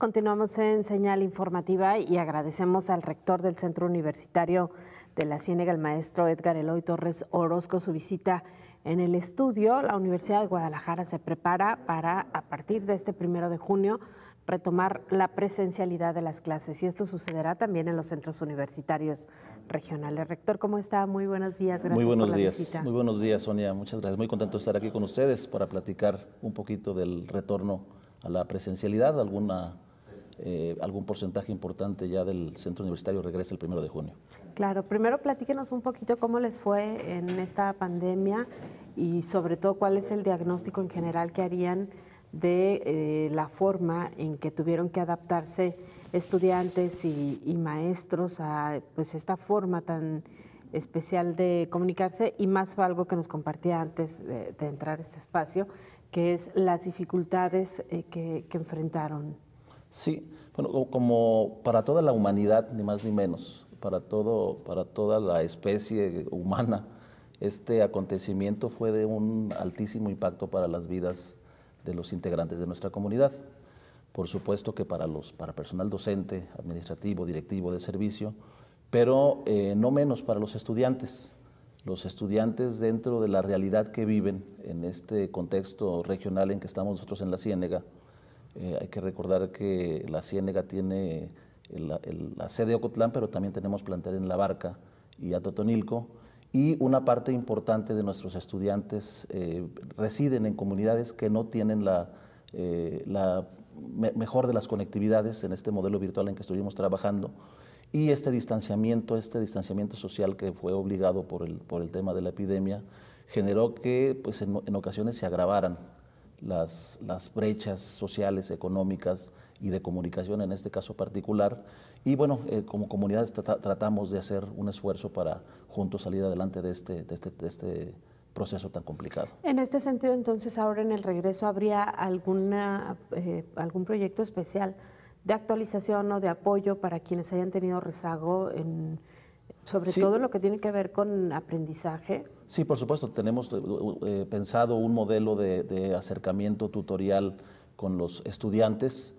Continuamos en Señal Informativa y agradecemos al rector del Centro Universitario de la Ciénega, el maestro Edgar Eloy Torres Orozco, su visita en el estudio. La Universidad de Guadalajara se prepara para, a partir de este 1 de junio, retomar la presencialidad de las clases, y esto sucederá también en los centros universitarios regionales. Rector, ¿cómo está? Muy buenos días, gracias Muy buenos por la días, visita. muy buenos días, Sonia, muchas gracias. Muy contento de estar aquí con ustedes para platicar un poquito del retorno a la presencialidad. Algún porcentaje importante ya del centro universitario regresa el 1 de junio. Claro, primero platíquenos un poquito cómo les fue en esta pandemia y sobre todo cuál es el diagnóstico en general que harían de la forma en que tuvieron que adaptarse estudiantes y maestros a pues esta forma tan especial de comunicarse, y más fue algo que nos compartía antes de entrar a este espacio, que es las dificultades que enfrentaron. Sí, bueno, como para toda la humanidad, ni más ni menos, para toda la especie humana, este acontecimiento fue de un altísimo impacto para las vidas de los integrantes de nuestra comunidad. Por supuesto que para personal docente, administrativo, directivo de servicio, pero no menos para los estudiantes. Los estudiantes, dentro de la realidad que viven en este contexto regional en que estamos nosotros en la Ciénega, hay que recordar que la Ciénega tiene la sede de Ocotlán, pero también tenemos plantel en La Barca y Atotonilco, y una parte importante de nuestros estudiantes residen en comunidades que no tienen la mejor de las conectividades en este modelo virtual en que estuvimos trabajando, y este distanciamiento social que fue obligado por el tema de la epidemia generó que pues, en ocasiones se agravaran las brechas sociales, económicas y de comunicación en este caso particular. Y bueno, como comunidad tratamos de hacer un esfuerzo para juntos salir adelante de este proceso tan complicado. En este sentido, entonces, ahora en el regreso, ¿habría algún proyecto especial de actualización o de apoyo para quienes hayan tenido rezago sobre todo lo que tiene que ver con aprendizaje? Sí, por supuesto, tenemos pensado un modelo de acercamiento tutorial con los estudiantes.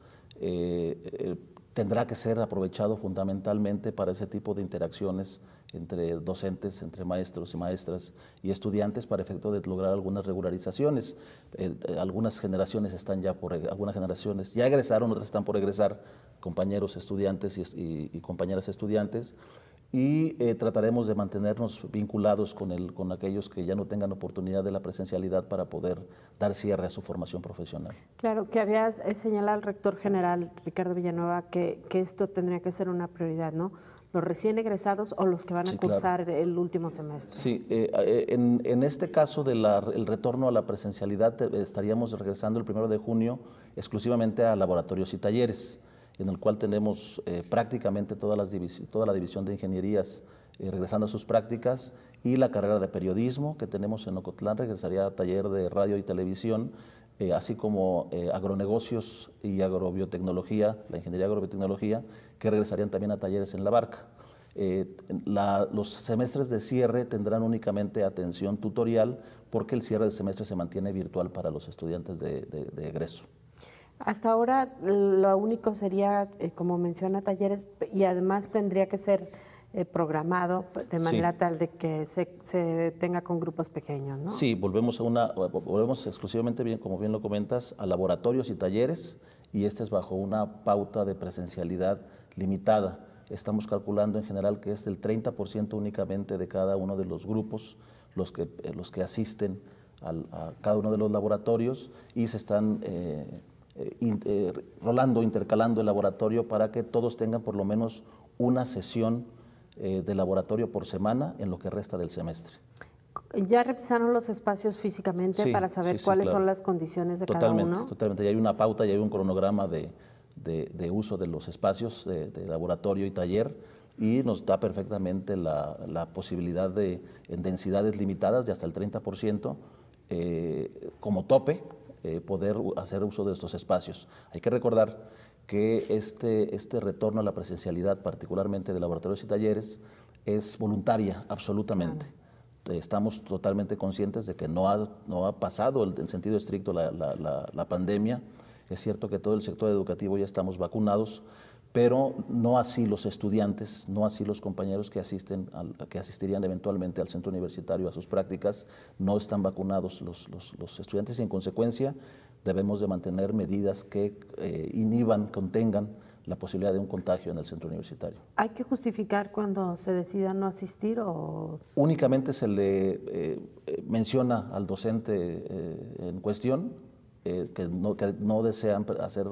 Tendrá que ser aprovechado fundamentalmente para ese tipo de interacciones entre docentes, entre maestros y maestras y estudiantes, para efecto de lograr algunas regularizaciones. Algunas generaciones ya egresaron, otras están por egresar, compañeros estudiantes y compañeras estudiantes, y trataremos de mantenernos vinculados con aquellos que ya no tengan oportunidad de la presencialidad para poder dar cierre a su formación profesional. Claro, que había señalado el rector general, Ricardo Villanueva, que esto tendría que ser una prioridad, ¿no? Los recién egresados o los que van a cursar el último semestre. Sí, en este caso del retorno a la presencialidad, estaríamos regresando el 1 de junio exclusivamente a laboratorios y talleres, en el cual tenemos prácticamente toda la división de ingenierías regresando a sus prácticas, y la carrera de periodismo que tenemos en Ocotlán regresaría a taller de radio y televisión, así como agronegocios y agrobiotecnología, la ingeniería agrobiotecnología, que regresarían también a talleres en La Barca. Los semestres de cierre tendrán únicamente atención tutorial, porque el cierre de semestre se mantiene virtual para los estudiantes de egreso. Hasta ahora lo único sería, como menciona, talleres, y además tendría que ser programado de manera tal de que se tenga con grupos pequeños, ¿no? Sí, volvemos exclusivamente, bien, como bien lo comentas, a laboratorios y talleres, y este es bajo una pauta de presencialidad limitada. Estamos calculando en general que es el 30% únicamente de cada uno de los grupos los que asisten a cada uno de los laboratorios, y se están intercalando el laboratorio para que todos tengan por lo menos una sesión de laboratorio por semana en lo que resta del semestre. ¿Ya revisaron los espacios físicamente para saber cuáles son las condiciones de cada uno? Totalmente, ya hay una pauta, ya hay un cronograma de uso de los espacios de laboratorio y taller, y nos da perfectamente la posibilidad de, en densidades limitadas de hasta el 30%, como tope, poder hacer uso de estos espacios. Hay que recordar que este retorno a la presencialidad, particularmente de laboratorios y talleres, es voluntaria, absolutamente. Estamos totalmente conscientes de que no ha pasado en sentido estricto la pandemia, Es cierto que todo el sector educativo ya estamos vacunados, pero no así los estudiantes, no así los compañeros que que asistirían eventualmente al centro universitario a sus prácticas, no están vacunados los estudiantes y en consecuencia debemos de mantener medidas que inhiban, contengan la posibilidad de un contagio en el centro universitario. ¿Hay que justificar cuando se decida no asistir o...? Únicamente se le menciona al docente en cuestión que no desean hacer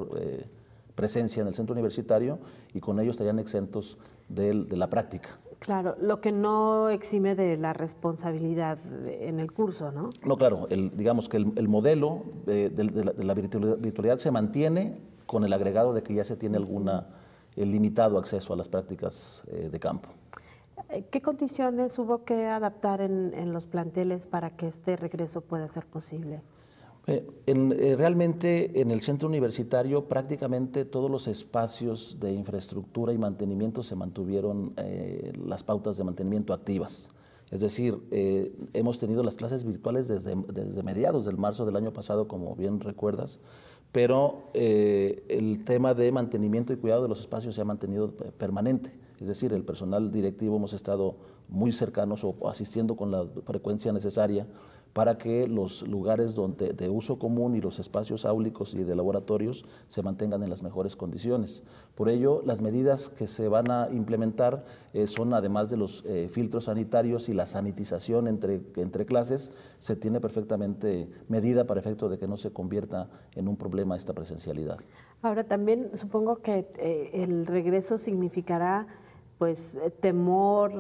presencia en el centro universitario y con ello estarían exentos de la práctica. Claro, lo que no exime de la responsabilidad en el curso, ¿no? No, claro, digamos que el modelo de la virtualidad se mantiene con el agregado de que ya se tiene el limitado acceso a las prácticas de campo. ¿Qué condiciones hubo que adaptar en los planteles para que este regreso pueda ser posible? Realmente en el centro universitario prácticamente todos los espacios de infraestructura y mantenimiento se mantuvieron las pautas de mantenimiento activas. Es decir, hemos tenido las clases virtuales desde mediados del marzo del año pasado, como bien recuerdas, pero el tema de mantenimiento y cuidado de los espacios se ha mantenido permanente. Es decir, el personal directivo hemos estado muy cercanos o asistiendo con la frecuencia necesaria para que los lugares de uso común y los espacios áulicos y de laboratorios se mantengan en las mejores condiciones. Por ello, las medidas que se van a implementar son, además de los filtros sanitarios y la sanitización entre clases, se tiene perfectamente medida para efecto de que no se convierta en un problema esta presencialidad. Ahora, también supongo que el regreso significará pues temor,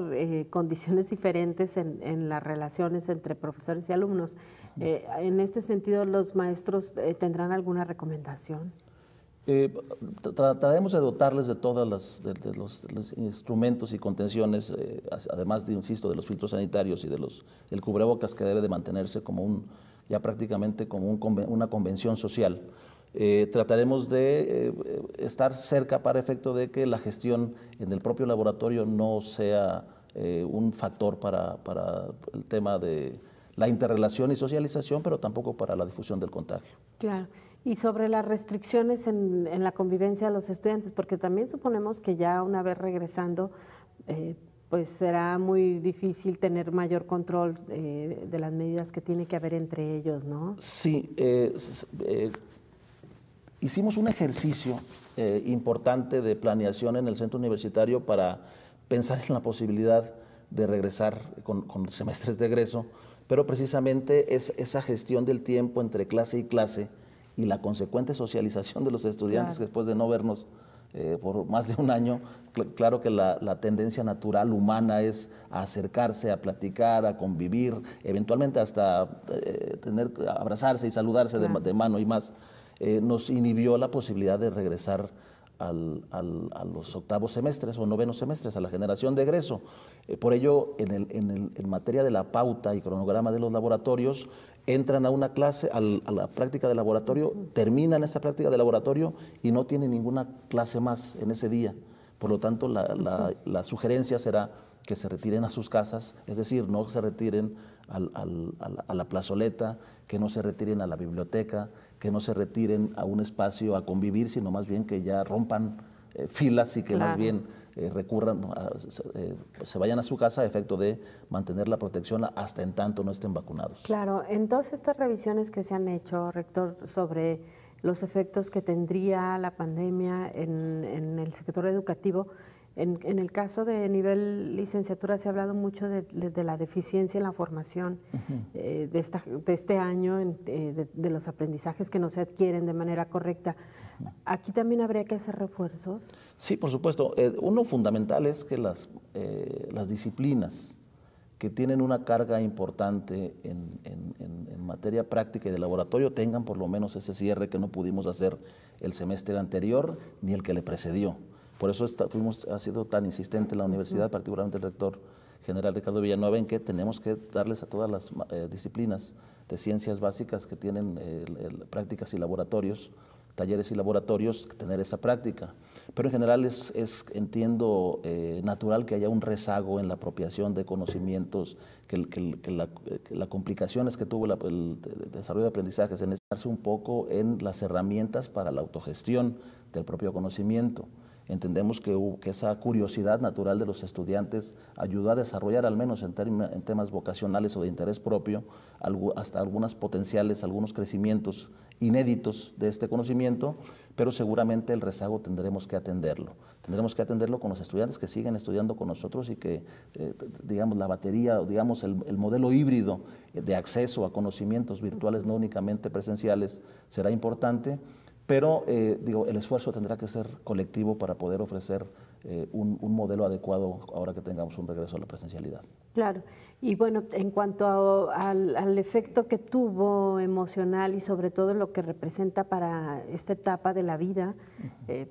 condiciones diferentes en las relaciones entre profesores y alumnos. En este sentido, ¿los maestros tendrán alguna recomendación? Trataremos de dotarles de todos los instrumentos y contenciones, además de, insisto, de los filtros sanitarios y del cubrebocas que debe de mantenerse como ya prácticamente como una convención social. Trataremos de estar cerca para efecto de que la gestión en el propio laboratorio no sea un factor para el tema de la interrelación y socialización, pero tampoco para la difusión del contagio. Claro. Y sobre las restricciones en la convivencia de los estudiantes, porque también suponemos que ya una vez regresando, pues será muy difícil tener mayor control de las medidas que tiene que haber entre ellos, ¿no? Sí, hicimos un ejercicio importante de planeación en el centro universitario para pensar en la posibilidad de regresar con semestres de egreso, pero precisamente es esa gestión del tiempo entre clase y clase y la consecuente socialización de los estudiantes, claro, después de no vernos por más de un año. Claro que la tendencia natural humana es a acercarse, a platicar, a convivir, eventualmente hasta abrazarse y saludarse, claro, de mano y más. Nos inhibió la posibilidad de regresar a los octavos semestres o novenos semestres, a la generación de egreso. Por ello, en materia de la pauta y cronograma de los laboratorios, entran a una clase, a la práctica de laboratorio, terminan esta práctica de laboratorio y no tienen ninguna clase más en ese día. Por lo tanto, la sugerencia será que se retiren a sus casas, es decir, no se retiren a la plazoleta, que no se retiren a la biblioteca, que no se retiren a un espacio a convivir, sino más bien que ya rompan filas y que, claro, más bien recurran, se vayan a su casa a efecto de mantener la protección hasta en tanto no estén vacunados. Claro, en todas estas revisiones que se han hecho, rector, sobre los efectos que tendría la pandemia en el sector educativo, en el caso de nivel licenciatura se ha hablado mucho de la deficiencia en la formación de este año, de los aprendizajes que no se adquieren de manera correcta. ¿Aquí también habría que hacer refuerzos? Sí, por supuesto. Uno fundamental es que las disciplinas que tienen una carga importante en materia práctica y de laboratorio tengan por lo menos ese cierre que no pudimos hacer el semestre anterior ni el que le precedió. Por eso ha sido tan insistente la universidad, particularmente el rector general Ricardo Villanueva, en que tenemos que darles a todas las disciplinas de ciencias básicas que tienen prácticas y laboratorios, talleres y laboratorios, tener esa práctica. Pero en general entiendo, natural que haya un rezago en la apropiación de conocimientos, las complicaciones que tuvo el desarrollo de aprendizajes en estarse un poco en las herramientas para la autogestión del propio conocimiento. Entendemos que esa curiosidad natural de los estudiantes ayudó a desarrollar, al menos en temas vocacionales o de interés propio, hasta algunos crecimientos inéditos de este conocimiento, pero seguramente el rezago tendremos que atenderlo. Tendremos que atenderlo con los estudiantes que siguen estudiando con nosotros y que, digamos, la batería, digamos, el modelo híbrido de acceso a conocimientos virtuales, no únicamente presenciales, será importante. Pero el esfuerzo tendrá que ser colectivo para poder ofrecer un modelo adecuado ahora que tengamos un regreso a la presencialidad. Claro. Y bueno, en cuanto al efecto que tuvo emocional y sobre todo lo que representa para esta etapa de la vida,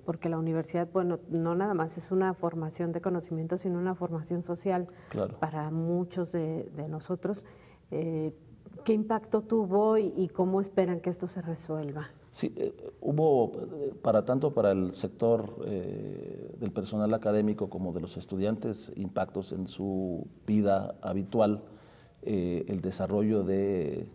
porque la universidad, bueno, no nada más es una formación de conocimiento, sino una formación social para muchos de nosotros. ¿Qué impacto tuvo y cómo esperan que esto se resuelva? Sí, hubo tanto para el sector del personal académico como de los estudiantes impactos en su vida habitual, el desarrollo de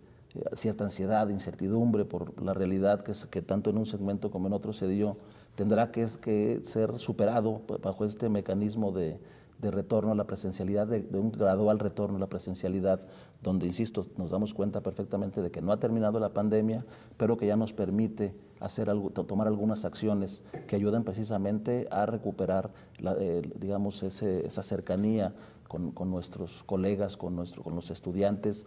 cierta ansiedad, incertidumbre por la realidad que tanto en un segmento como en otro se dio, tendrá que ser superado bajo este mecanismo de retorno a la presencialidad, de un gradual retorno a la presencialidad, donde, insisto, nos damos cuenta perfectamente de que no ha terminado la pandemia, pero que ya nos permite tomar algunas acciones que ayuden precisamente a recuperar, digamos, esa cercanía con nuestros colegas, con los estudiantes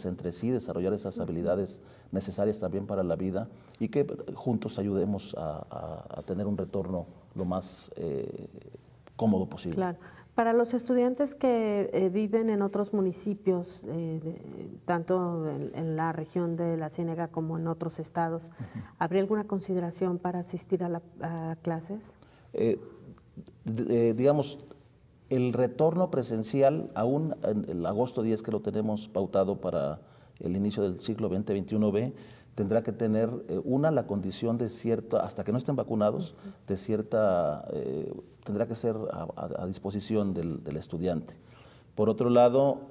entre sí, desarrollar esas habilidades necesarias también para la vida y que juntos ayudemos a tener un retorno lo más cómodo posible. Claro. Para los estudiantes que viven en otros municipios, tanto en la región de la Ciénega como en otros estados, ¿habría alguna consideración para asistir a clases? Digamos, el retorno presencial, aún en el agosto 10 que lo tenemos pautado para el inicio del ciclo 2021B, tendrá que tener, la condición de cierta, hasta que no estén vacunados, de cierta, tendrá que ser a disposición del estudiante. Por otro lado,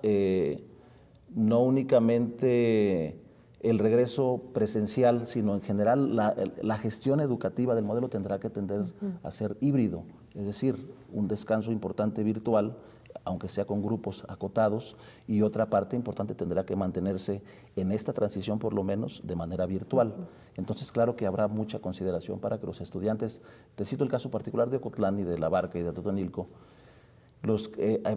no únicamente el regreso presencial, sino en general la gestión educativa del modelo tendrá que tender a ser híbrido, es decir, un descanso importante virtual, aunque sea con grupos acotados, y otra parte importante tendrá que mantenerse en esta transición por lo menos de manera virtual. Entonces, claro que habrá mucha consideración para que los estudiantes, te cito el caso particular de Ocotlán y de La Barca y de Totonilco,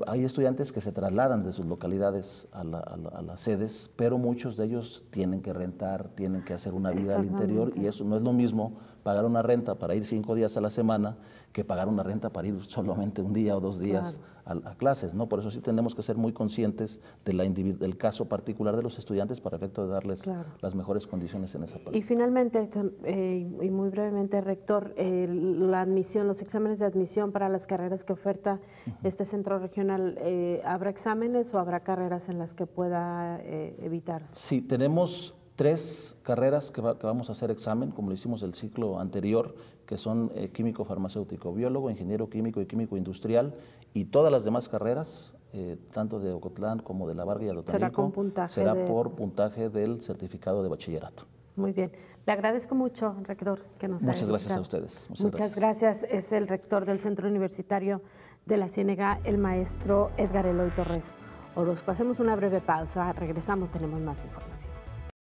hay estudiantes que se trasladan de sus localidades a las sedes, pero muchos de ellos tienen que rentar, tienen que hacer una vida al interior, y eso no es lo mismo pagar una renta para ir 5 días a la semana que pagar una renta para ir solamente un día o 2 días a clases, ¿no? Por eso sí tenemos que ser muy conscientes del caso particular de los estudiantes para efecto de darles las mejores condiciones en esa parte. Y finalmente, y muy brevemente, rector, la admisión, los exámenes de admisión para las carreras que oferta este centro regional, ¿habrá exámenes o habrá carreras en las que pueda evitarse? Sí, tenemos 3 carreras que vamos a hacer examen, como lo hicimos el ciclo anterior, que son químico farmacéutico, biólogo, ingeniero químico y químico industrial, y todas las demás carreras, tanto de Ocotlán como de La Varga y de Totonilco, será por puntaje del certificado de bachillerato. Muy bien. Le agradezco mucho, rector, que nos haya Muchas gracias a ustedes. Muchas gracias. Es el rector del Centro Universitario de la Ciénega, el maestro Edgar Eloy Torres Orozco. Hacemos una breve pausa, regresamos, tenemos más información.